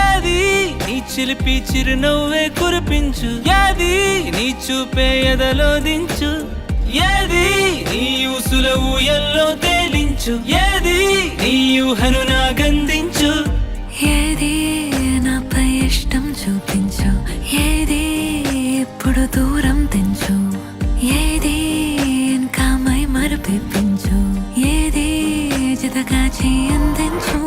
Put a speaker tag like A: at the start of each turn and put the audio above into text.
A: ఏది నీ చిలిపి చిరునవ్వే కురిపించు, ఏది నీ చూపే ఎదలో దించు, ఏది నీ ఊసుల ఊయల్లో తేలించు, ఏది నీ ఊహను నాగందించు,
B: ఏది నాపై ఇష్టం చూపించు, ఏది ఇప్పుడు దూరం తెంచు, ఏది ఇంకా మై మరపిపించు, ఏది జతగా చేయందించు.